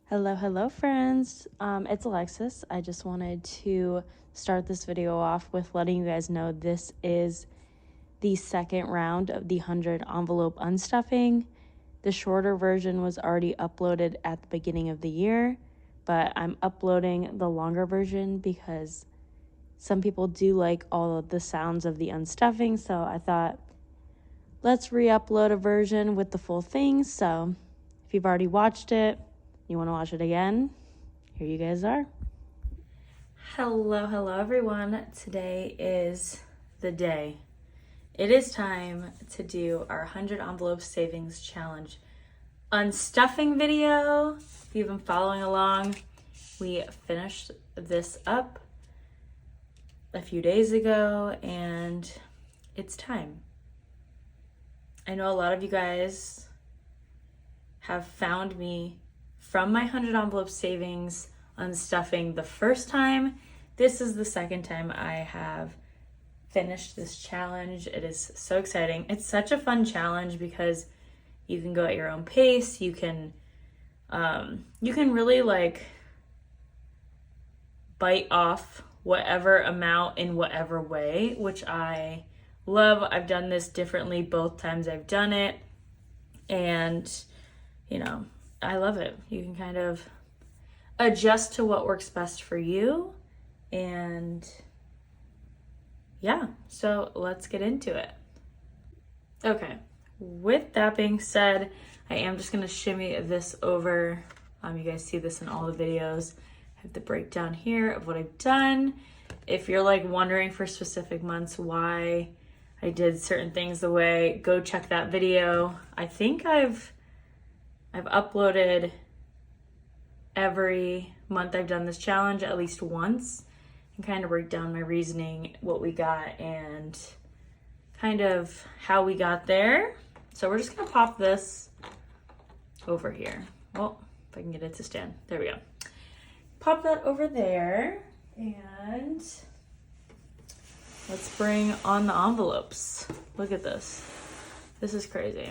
Hello, friends. It's Alexis. I just wanted to start this video off with letting you guys know this is the second round of the 100 envelope unstuffing. The shorter version was already uploaded at the beginning of the year, but I'm uploading the longer version because some people do like all of the sounds of the unstuffing, so I thought let's re-upload a version with the full thing. So if you've already watched it, you want to watch it again, here you guys are. Hello everyone. Today is the day. It is time to do our 100 envelope savings challenge unstuffing video. If you've been following along, we finished this up a few days ago and it's time. I know a lot of you guys have found me from my 100 envelope savings unstuffing the first time. This is the second time I have finished this challenge. It is so exciting. It's such a fun challenge because you can go at your own pace. You can really like bite off whatever amount in whatever way, which I love. I've done this differently both times I've done it, and I love it. You can kind of adjust to what works best for you. And yeah, so let's get into it. Okay, with that being said, I am just gonna shimmy this over. You guys see this in all the videos. I have the breakdown here of what I've done. If you're like wondering for specific months why I did certain things the way, go check that video. I think I've uploaded every month I've done this challenge at least once and kind of break down my reasoning, what we got, and kind of how we got there. So we're just gonna pop this over here. Well, if I can get it to stand. There we go. Pop that over there and let's bring on the envelopes. Look at this. This is crazy.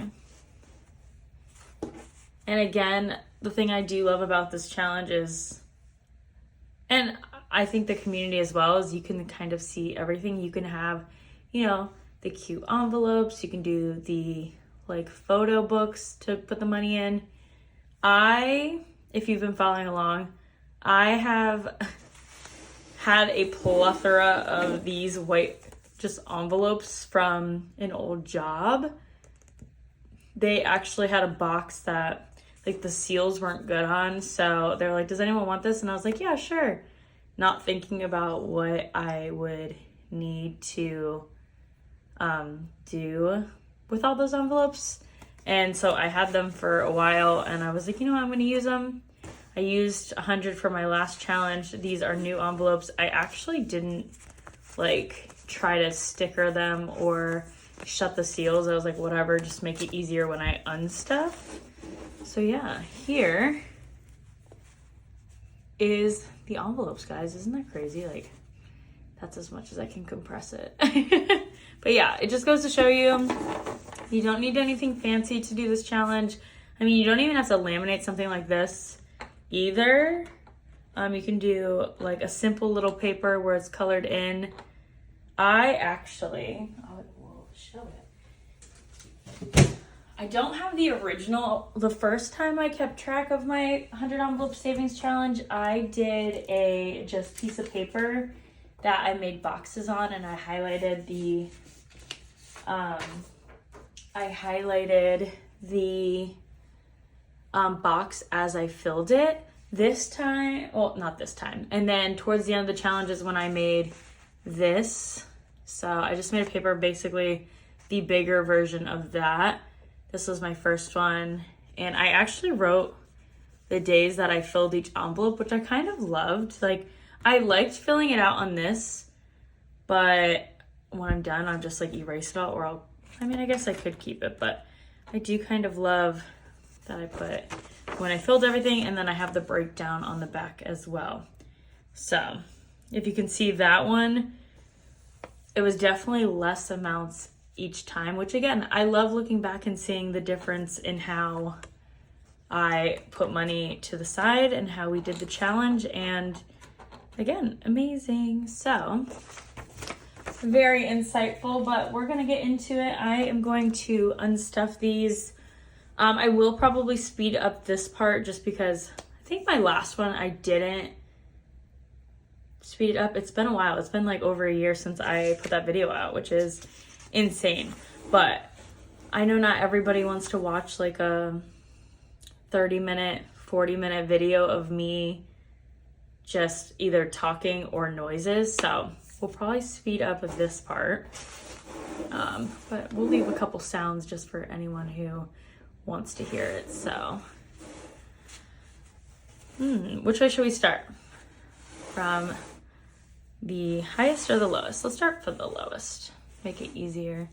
And again, the thing I do love about this challenge is, and I think the community as well, is you can kind of see everything. You can have, the cute envelopes. You can do the like photo books to put the money in. If you've been following along, I have had a plethora of these white just envelopes from an old job. They actually had a box that like the seals weren't good on, so they're like, does anyone want this? And I was like, yeah, sure. Not thinking about what I would need to do with all those envelopes. And so I had them for a while and I was like, I'm gonna use them. I used 100 for my last challenge. These are new envelopes. I actually didn't like try to sticker them or shut the seals. I was like, whatever, just make it easier when I unstuff. So yeah, here is the envelopes, guys. Isn't that crazy? Like, that's as much as I can compress it. But yeah, it just goes to show you, you don't need anything fancy to do this challenge. I mean, you don't even have to laminate something like this either. You can do like a simple little paper where it's colored in. I will show it. I don't have the original. The first time I kept track of my 100 envelope savings challenge, I did a just piece of paper that I made boxes on, and I highlighted the box as I filled it. This time, well, not this time. And then towards the end of the challenge is when I made this. So I just made a paper, basically the bigger version of that. This was my first one. And I actually wrote the days that I filled each envelope, which I kind of loved. Like, I liked filling it out on this, but when I'm done, I'll just like erase it all, or I guess I could keep it, but I do kind of love that I put when I filled everything, and then I have the breakdown on the back as well. So if you can see that one, it was definitely less amounts each time, which again, I love looking back and seeing the difference in how I put money to the side and how we did the challenge, and again, amazing. So very insightful, but we're gonna get into it. I am going to unstuff these. I will probably speed up this part just because I think my last one I didn't speed it up. It's been a while. It's been like over a year since I put that video out, which is insane. But I know not everybody wants to watch like a 30-minute, 40-minute video of me just either talking or noises. So we'll probably speed up this part. But we'll leave a couple sounds just for anyone who wants to hear it. So, which way should we start? From the highest or the lowest? Let's start from the lowest. Make it easier.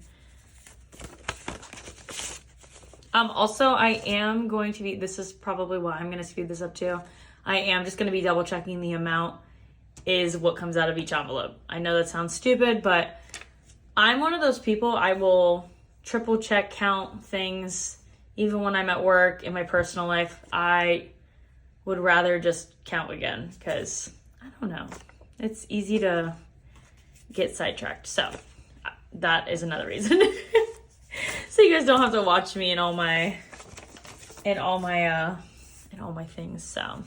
Also, I am going to be, this is probably why I'm going to speed this up too. I am just going to be double checking the amount is what comes out of each envelope. I know that sounds stupid, but I'm one of those people, I will triple check count things even when I'm at work, in my personal life. I would rather just count again because, I don't know, it's easy to get sidetracked. So that is another reason. So you guys don't have to watch me in all my things. So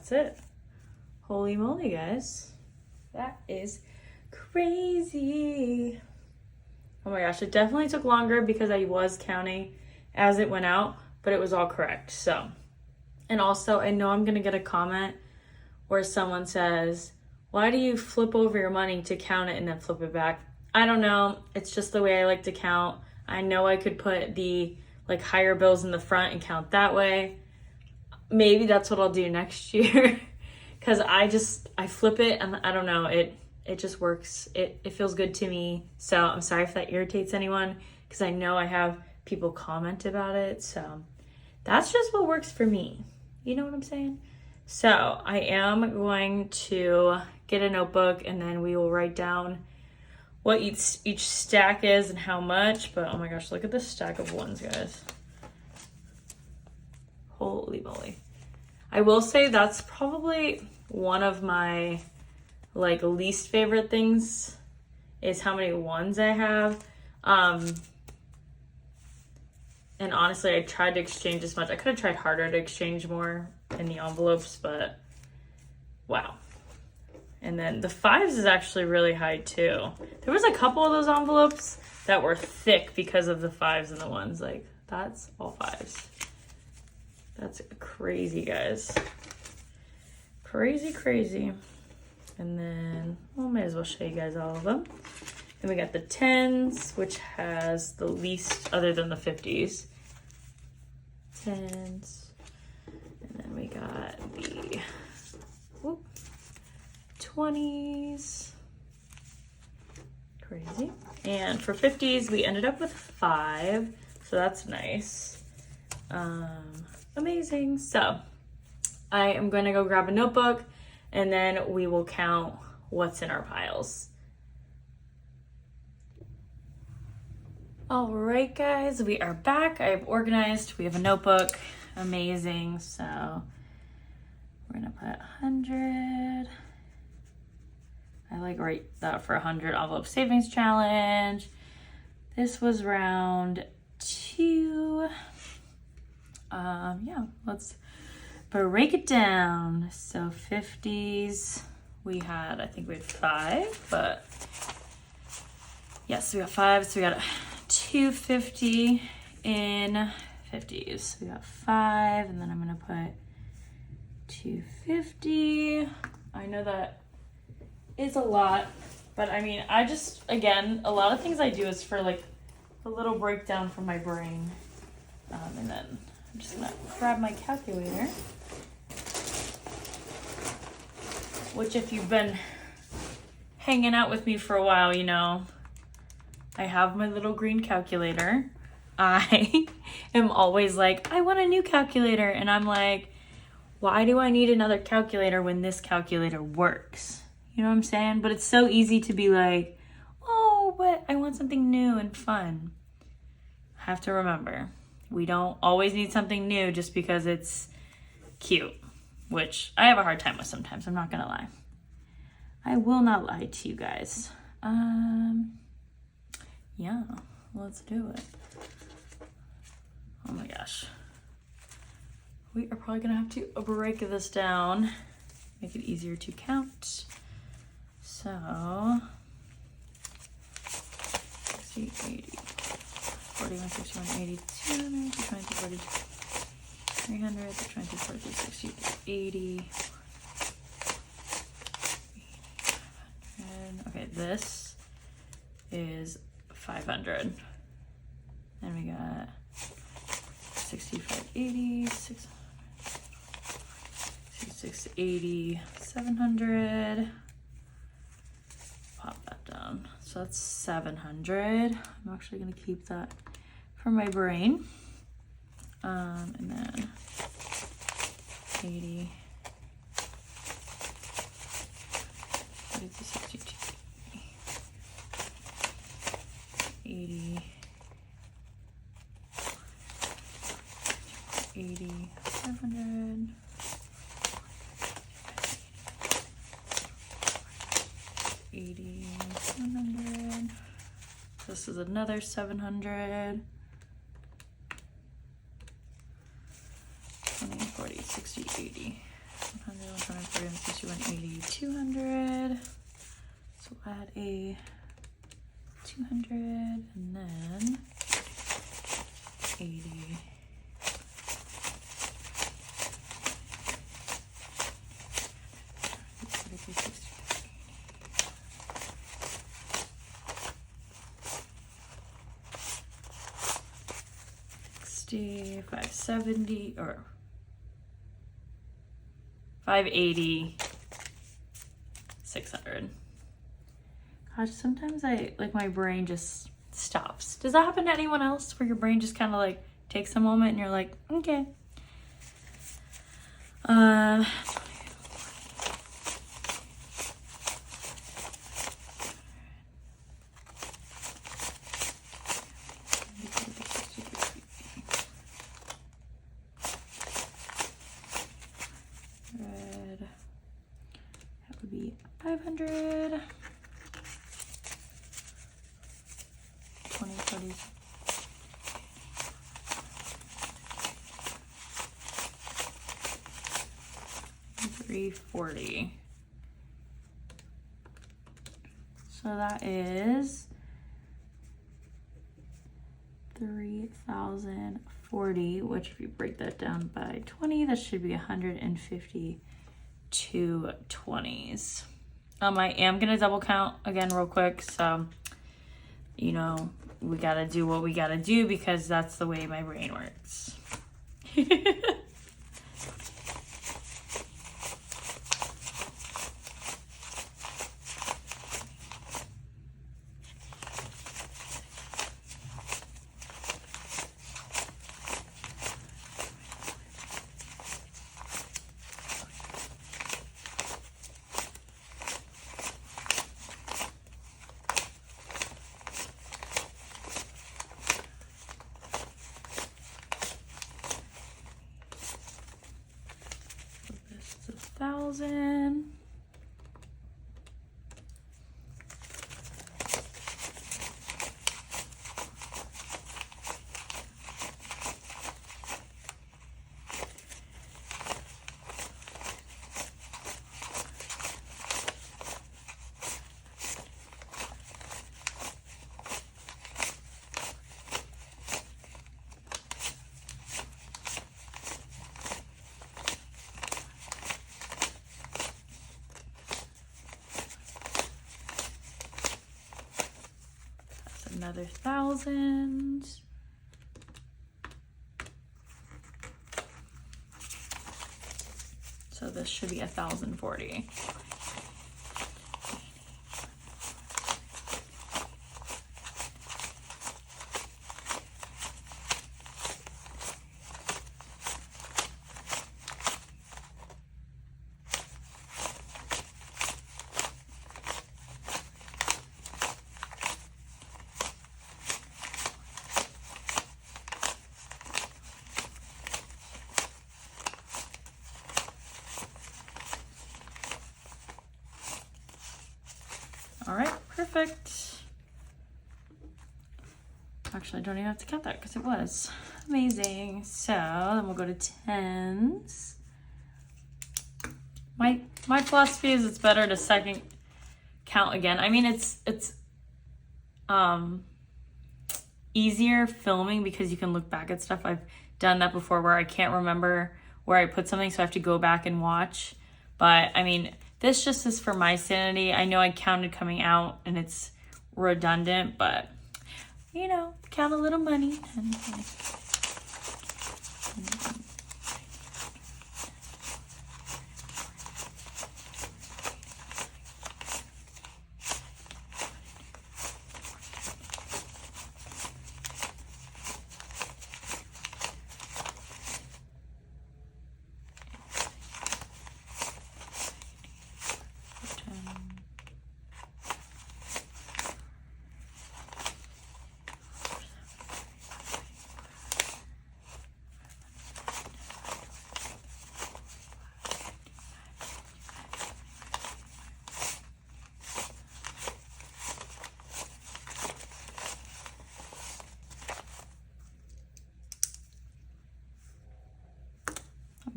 that's it. Holy moly, guys. That is crazy. Oh my gosh, it definitely took longer because I was counting as it went out, but it was all correct. So, and also I know I'm gonna get a comment where someone says, why do you flip over your money to count it and then flip it back? I don't know. It's just the way I like to count. I know I could put the like higher bills in the front and count that way. Maybe that's what I'll do next year. Cause I flip it and I don't know, it just works. It feels good to me. So I'm sorry if that irritates anyone, because I know I have people comment about it. So that's just what works for me. You know what I'm saying? So I am going to get a notebook and then we will write down what each stack is and how much. But oh my gosh, look at this stack of ones, guys. Holy moly. I will say that's probably one of my like least favorite things is how many ones I have. And honestly, I tried to exchange as much. I could have tried harder to exchange more in the envelopes, but wow. And then the fives is actually really high too. There was a couple of those envelopes that were thick because of the fives and the ones. Like, that's all fives. That's crazy, guys. Crazy, crazy. And then, well, might as well show you guys all of them. Then we got the 10s, which has the least other than the 50s. 10s. And then we got the 20s. Crazy. And for 50s, we ended up with 5. So that's nice. Amazing. So I am going to go grab a notebook and then we will count what's in our piles. All right, guys, we are back. I've organized. We have a notebook. Amazing. So we're going to put 100. I like write that for 100 envelope savings challenge. This was round 2. Yeah, let's break it down. So 50s, we had, I think we had 5, but yes, we got 5. So we got 250 in 50s. We got 5, and then I'm gonna put 250. I know that is a lot, but I mean, I just, again, a lot of things I do is for like a little breakdown from my brain. And then I'm just gonna grab my calculator, which if you've been hanging out with me for a while, you know, I have my little green calculator. I am always like, I want a new calculator. And I'm like, why do I need another calculator when this calculator works? You know what I'm saying? But it's so easy to be like, oh, but I want something new and fun. I have to remember, we don't always need something new just because it's cute, which I have a hard time with sometimes. I'm not gonna lie. I will not lie to you guys. Yeah, let's do it. Oh my gosh. We are probably gonna have to break this down, make it easier to count. So, 60, 80, 41, 61, 82, 90, 20, 40, 300, 20, 40, 60, 80, 500. Okay, this is 500. Then we got 65, 80, 600, 66, 80, 700. Pop that down. So that's 700. I'm actually gonna keep that for my brain. And then 80, 62, 80, 80, 700. 80, 700. This is another 700. 20, 40, 60, 80. 100, 140, 160, 180, 200. So we'll add a 200 and then 80. $60, 570 or 580, 600. Gosh, sometimes my brain just stops. Does that happen to anyone else where your brain just kind of like takes a moment and you're like, okay. That would be 500. 20, 30. $340. So that is 3,040, which if you break that down by 20, that should be 152 20s. I am gonna double count again real quick, so you know we gotta do what we gotta do because that's the way my brain works. This is 1,000. Another 1,000. So this should be 1,040. All right, perfect. Actually, I don't even have to count that because it was amazing. So then we'll go to tens. My philosophy is it's better to second count again. I mean, it's easier filming because you can look back at stuff. I've done that before where I can't remember where I put something, so I have to go back and watch. But I mean, this just is for my sanity. I know I counted coming out and it's redundant, but you know, count a little money.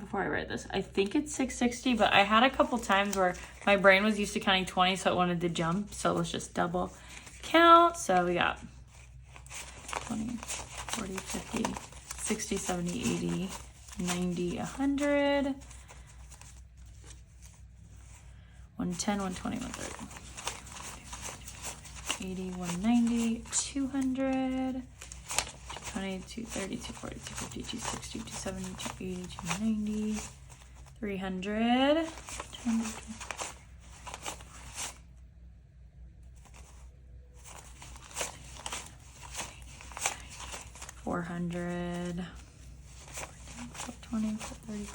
before I write this. I think it's 660, but I had a couple times where my brain was used to counting 20, so it wanted to jump. So let's just double count. So we got 20, 40, 50, 60, 70, 80, 90, 100, 110, 120, 130, 80, 190, 200, 220, 230, 240, 250, 260, 270, 280, 290, 300, 400, 20, 30,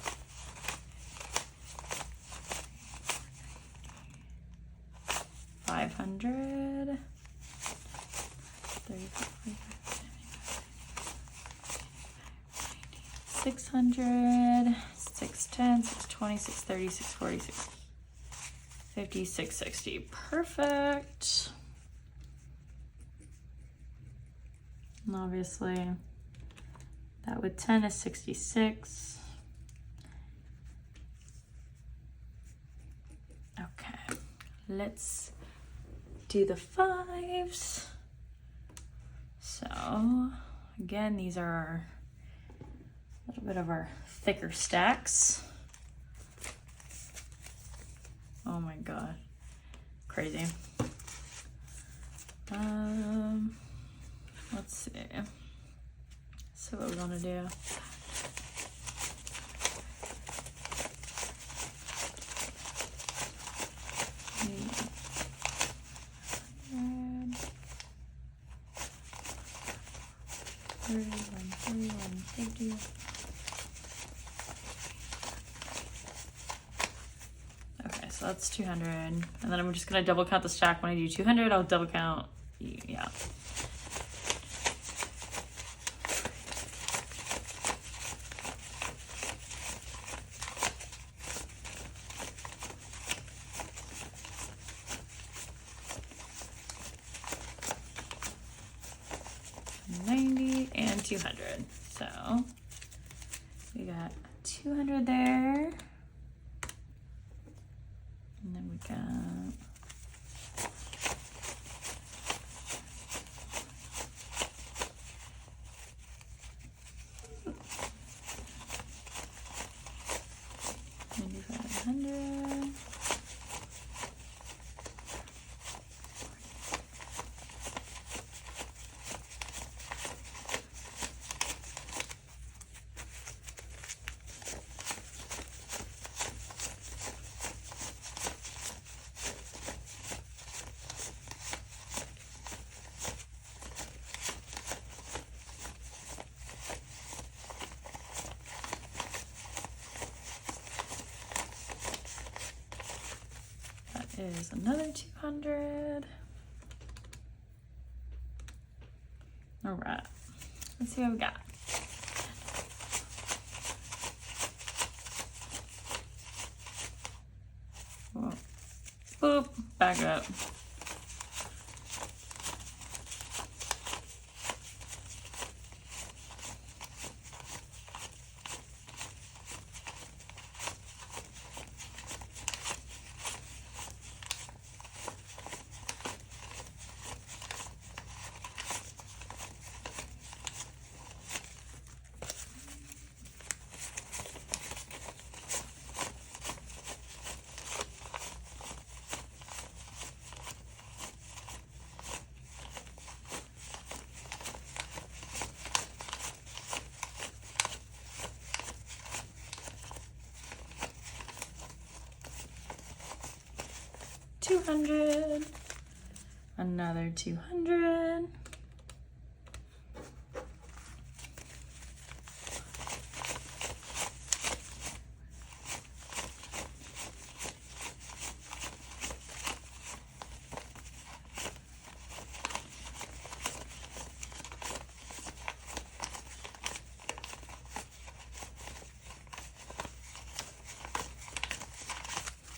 500, 600, 610, 620, 630, 640, 650, 660. Perfect. And obviously, that with 10 is 66. Okay, let's do the 5s. So, again, these are a little bit of our thicker stacks. Oh my God, crazy. Let's see. So what we're gonna do. Okay, so that's 200. And then I'm just gonna double count the stack. When I do 200, I'll double count, yeah. And 200. So we got 200 there. And then we got $9,500. Is another 200. All right, let's see what we got. Whoa. Boop, back up. $200, another 200,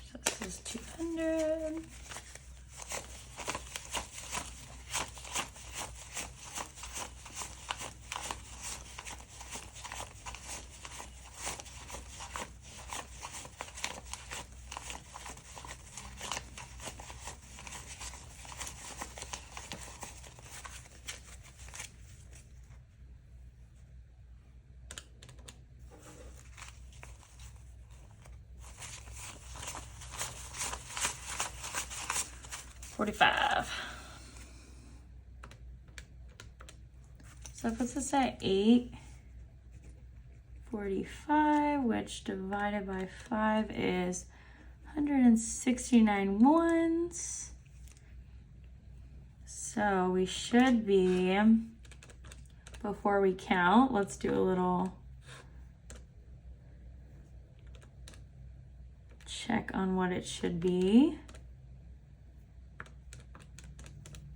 so this is 200. 45. So that puts us at 845, which divided by 5 is 169 ones. So we should be, before we count, let's do a little check on what it should be.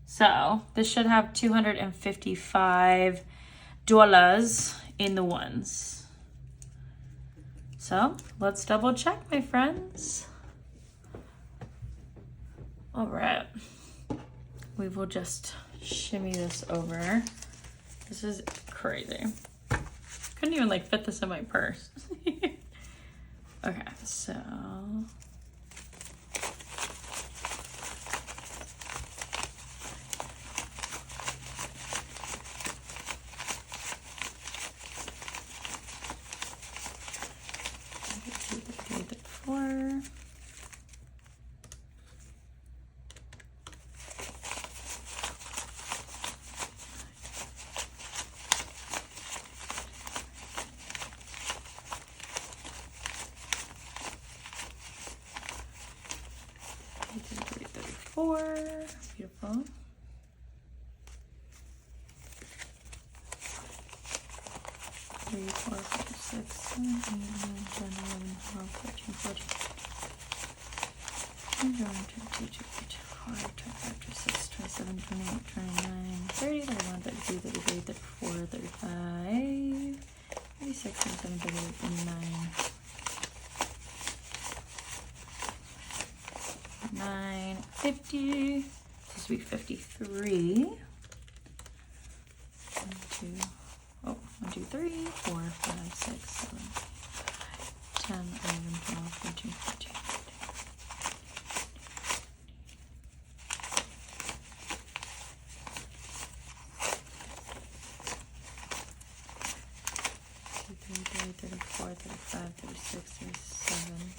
So this should have $255 in the ones. So let's double check, my friends. All right. We will just shimmy this over. This is crazy. Couldn't even like fit this in my purse. Okay, so. Four. Beautiful. 3, 4, 5, 6, 7, 8, 9, 10, 11, 12, 13, 14, 21, 22, 23, 24, 25, 26, 27, 28, 29, 30, 31, 32, 33, 34, 35, 36, 37, 38, 39, 9, 50. This will be 53. 1, 2, 3, 4, 5, 6, 7, 10, 11, 12, 13, 14. 34, 35, 36, 37.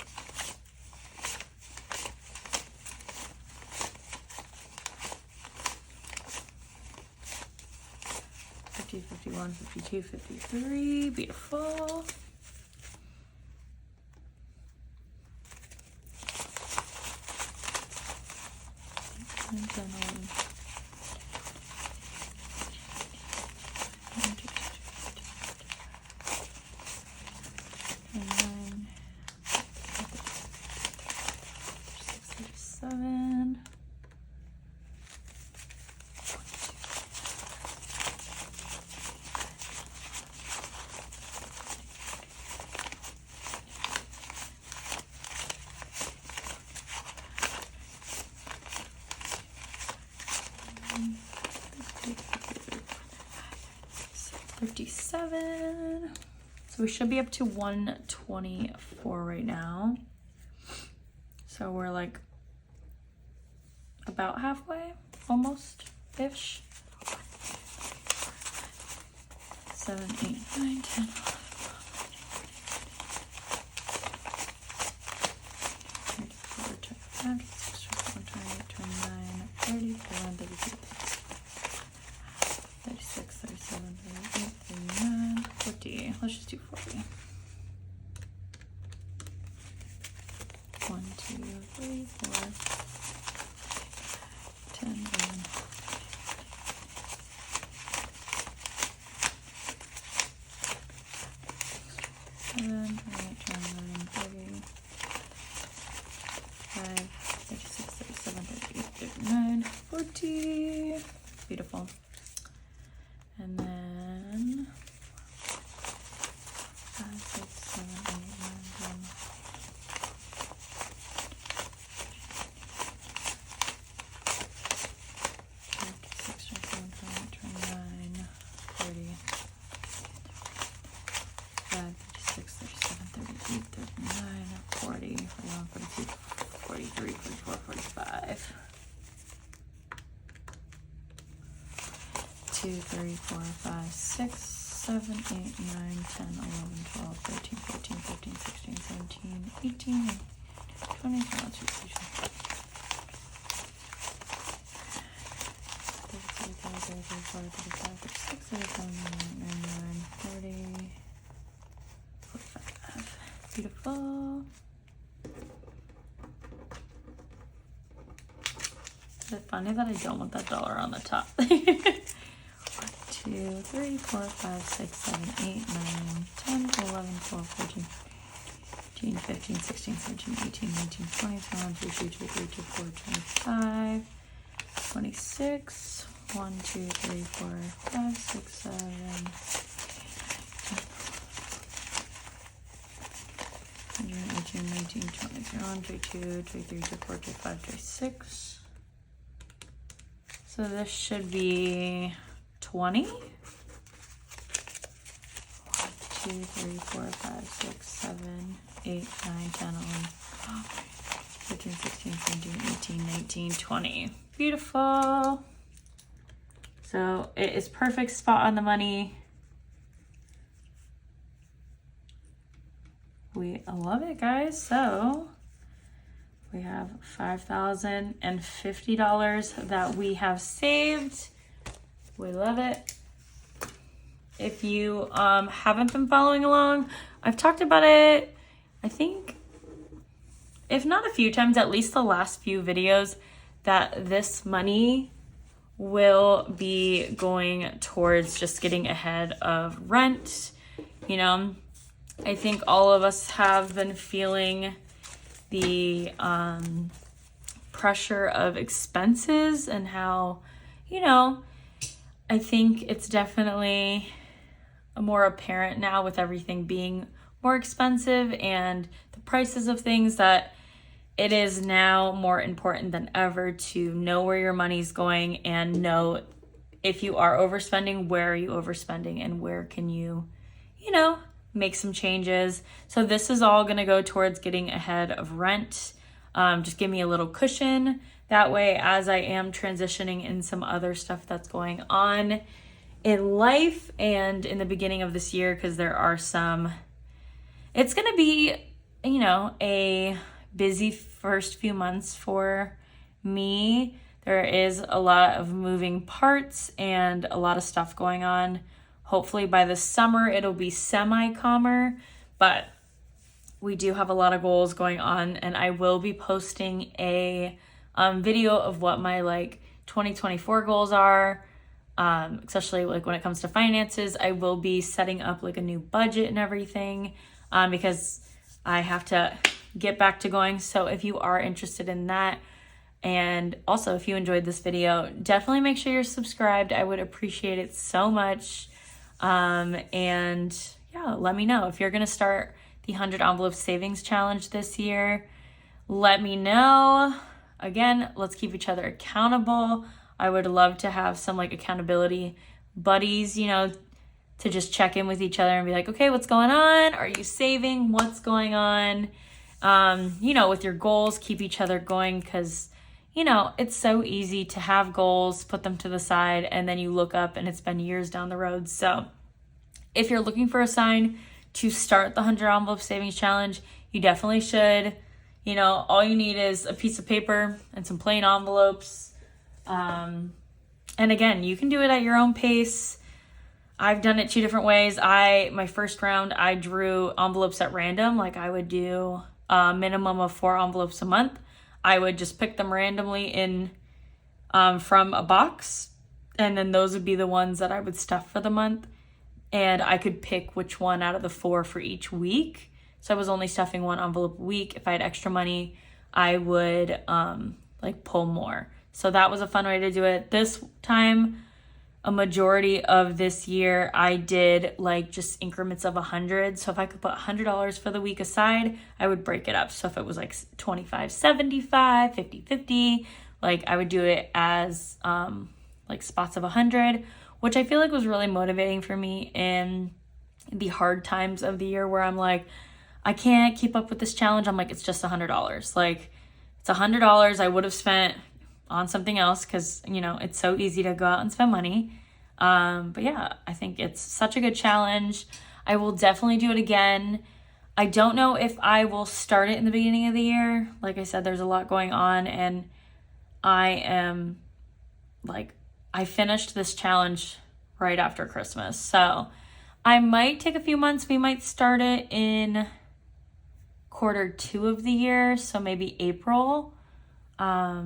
50, 51, 52, 53. Beautiful. And then 7. 57. So we should be up to 124 right now. So we're like about halfway, almost-ish. 7, 8, 9, 10, 11, 12, 13, 14, 15, 16, 17, 18, 20, 21, 22, 23, 24, 25, 26, 27, 28, 36, 37, 38, 39, 40. Let's just do 40. 1, 2, 3, 4, 10, 11, 7, 28, 29, 30, 5, 36, 37, 38, 39, 40. Beautiful. And then 5, 6, 7, 8, 9, 10. 56, 27, 28, 29, 30. 5, 56, 37, 38, 39, 40, 41, 42, 43, 44, 45. 2, 3, 4, 5, 6, 7, 8, 9, 10, 11, 12, 13, 14, 15, 16, 17, 18, 20, 21, 22, 23. 34, 35, 36, 37, 39, 40, 45. Beautiful. Is it funny that I don't want that dollar on the top? 1, 2, 3, 4, 5, 6, 7, 8, 9, 10, 11, 12, 13, 14, 15, 16, 17, 18, 19, 20, 21, 22, 23, 24, 25, 26, 1, 2, 3, 4, 5, 6, 7, 18, 19, 20, 21, 22, 23, 24, 25, 26. So this should be 20. 1, 2, 3, 4, 5, 6, 7, 8, 9, 10, 11, 12, 13, 16, 17, 18, 19, 20. Beautiful. So it is perfect spot on the money. We love it, guys. So we have $5,050 that we have saved. We love it. If you haven't been following along, I've talked about it, I think, if not a few times, at least the last few videos, that this money will be going towards just getting ahead of rent. You know, I think all of us have been feeling the pressure of expenses and how, you know, I think it's definitely more apparent now with everything being more expensive and the prices of things that it is now more important than ever to know where your money's going and know if you are overspending, where are you overspending and where can you, you know, make some changes. So this is all going to go towards getting ahead of rent. Just give me a little cushion. That way, as I am transitioning in some other stuff that's going on in life and in the beginning of this year, because there are some, it's going to be, you know, a busy first few months for me. There is a lot of moving parts and a lot of stuff going on. Hopefully by the summer, it'll be semi-calmer, but we do have a lot of goals going on, and I will be posting a video of what my 2024 goals are, especially when it comes to finances. I will be setting up a new budget and everything because I have to get back to going. So if you are interested in that, and also if you enjoyed this video, definitely make sure you're subscribed. I would appreciate it so much. And yeah, let me know if you're going to start the 100 envelope savings challenge this year. Let me know. Again, let's keep each other accountable. I would love to have some accountability buddies, you know, to just check in with each other and be like, okay, what's going on? Are you saving? What's going on? You know, with your goals, keep each other going, because, you know, it's so easy to have goals, put them to the side, and then you look up and it's been years down the road. So if you're looking for a sign to start the 100 envelope savings challenge, you definitely should. You know, all you need is a piece of paper and some plain envelopes. And again, you can do it at your own pace. I've done it 2 different ways. My first round, I drew envelopes at random. I would do a minimum of 4 envelopes a month. I would just pick them randomly in from a box, and then those would be the ones that I would stuff for the month. And I could pick which one out of the 4 for each week. So I was only stuffing 1 envelope a week. If I had extra money, I would pull more. So that was a fun way to do it. This time, a majority of this year, I did just increments of 100. So if I could put $100 for the week aside, I would break it up. So if it was 25, 75, 50, 50, I would do it as spots of 100, which I feel was really motivating for me in the hard times of the year where I'm I can't keep up with this challenge. I'm it's just $100. It's $100 I would have spent on something else, because, you know, it's so easy to go out and spend money. But yeah, I think it's such a good challenge. I will definitely do it again. I don't know if I will start it in the beginning of the year. Like I said, there's a lot going on, and I am I finished this challenge right after Christmas. So I might take a few months. We might start it in Q2 of the year. So maybe April. But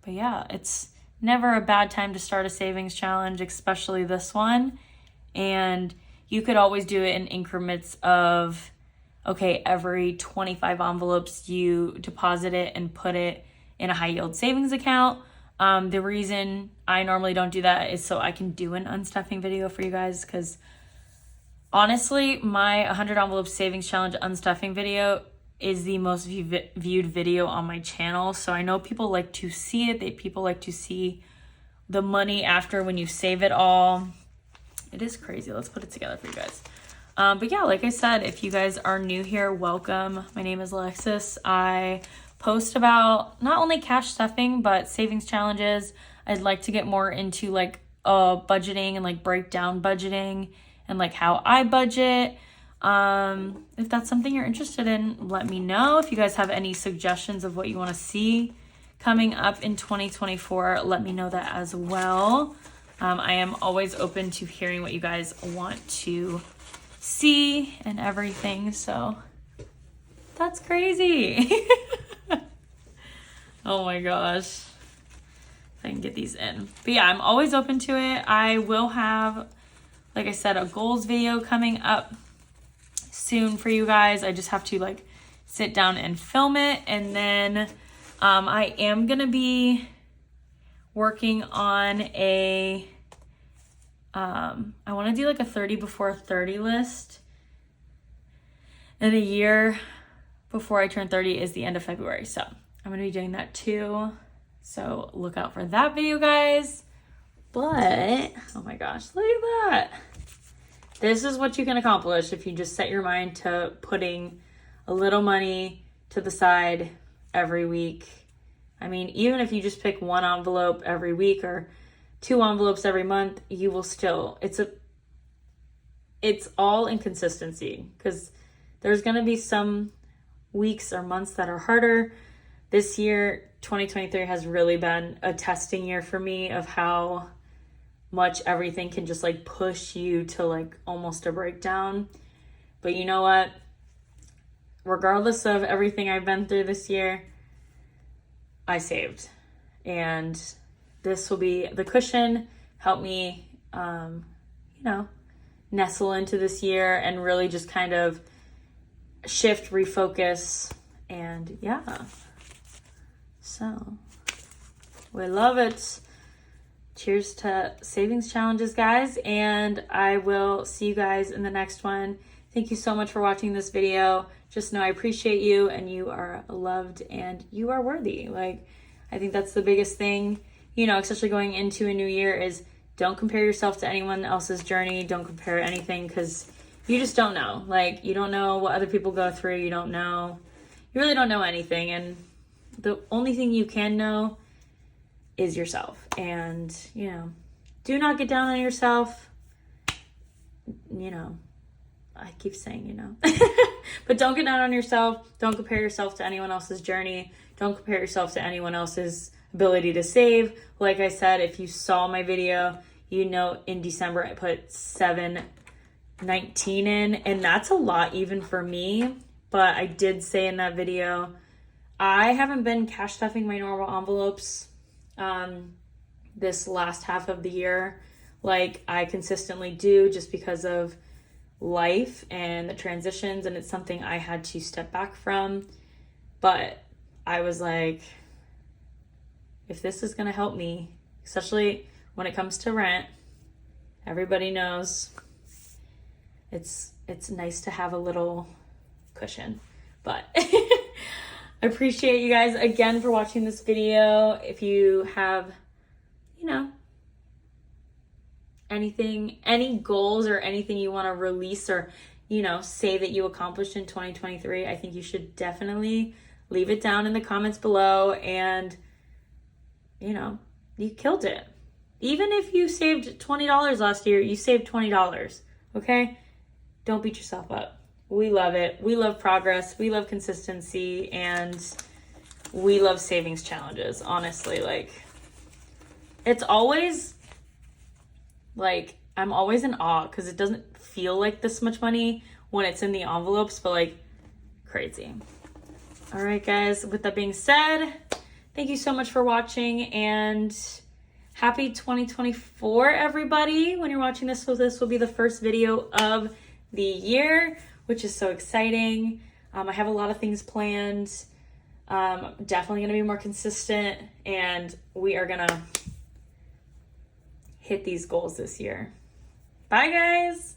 yeah, it's never a bad time to start a savings challenge, especially this one. And you could always do it in increments of, okay, every 25 envelopes you deposit it and put it in a high yield savings account. The reason I normally don't do that is so I can do an unstuffing video for you guys, because honestly, my 100 envelope savings challenge unstuffing video is the most viewed video on my channel. So I know people like to see it. People like to see the money after when you save it all. It is crazy. Let's put it together for you guys. But yeah, like I said, if you guys are new here, welcome. My name is Alexis. I post about not only cash stuffing, but savings challenges. I'd like to get more into like budgeting and like break down budgeting and like how I budget. If that's something you're interested in, let me know. If you guys have any suggestions of what you want to see coming up in 2024, let me know that as well. I am always open to hearing what you guys want to see and everything. So that's crazy. Oh my gosh. If I can get these in. But yeah, I'm always open to it. I will have, like I said, a goals video coming up soon for you guys. I just have to like sit down and film it. And then I am going to be working on I want to do like a 30 before 30 list. And a year before I turn 30 is the end of February. So I'm going to be doing that too. So look out for that video, guys. But, oh my gosh, look at that. This is what you can accomplish if you just set your mind to putting a little money to the side every week. I mean, even if you just pick one envelope every week or 2 envelopes every month, you will still, it's all inconsistency, because there's going to be some weeks or months that are harder. This year, 2023 has really been a testing year for me of how much everything can just like push you to like almost a breakdown. But you know what? Regardless of everything I've been through this year, I saved. And this will be the cushion, help me, nestle into this year and really just kind of shift, refocus, and yeah. So, we love it. Cheers to savings challenges, guys, and I will see you guys in the next one. Thank you so much for watching this video. Just know I appreciate you, and you are loved and you are worthy. Like, I think that's the biggest thing, especially going into a new year, is don't compare yourself to anyone else's journey. Don't compare anything, because you just don't know. Like, you don't know what other people go through. You really don't know anything. And the only thing you can know is yourself. And, do not get down on yourself. I keep saying, but don't get down on yourself. Don't compare yourself to anyone else's journey. Don't compare yourself to anyone else's ability to save. Like I said, if you saw my video, in December I put $719 in, and that's a lot even for me. But I did say in that video, I haven't been cash stuffing my normal envelopes this last half of the year like I consistently do, just because of life and the transitions, and it's something I had to step back from. But I was like, if this is going to help me, especially when it comes to rent, everybody knows it's nice to have a little cushion. But I appreciate you guys again for watching this video. If you have, any goals or anything you want to release or, say that you accomplished in 2023, I think you should definitely leave it down in the comments below. And, you killed it. Even if you saved $20 last year, you saved $20, okay? Don't beat yourself up. We love it. We love progress. We love consistency. And we love savings challenges, honestly. Like, It's always like, I'm always in awe because it doesn't feel like this much money when it's in the envelopes, but like crazy. All right, guys, with that being said, thank you so much for watching and happy 2024, everybody. When you're watching this, so this will be the first video of the year, which is so exciting. I have a lot of things planned. Definitely going to be more consistent, and we are going to hit these goals this year. Bye, guys.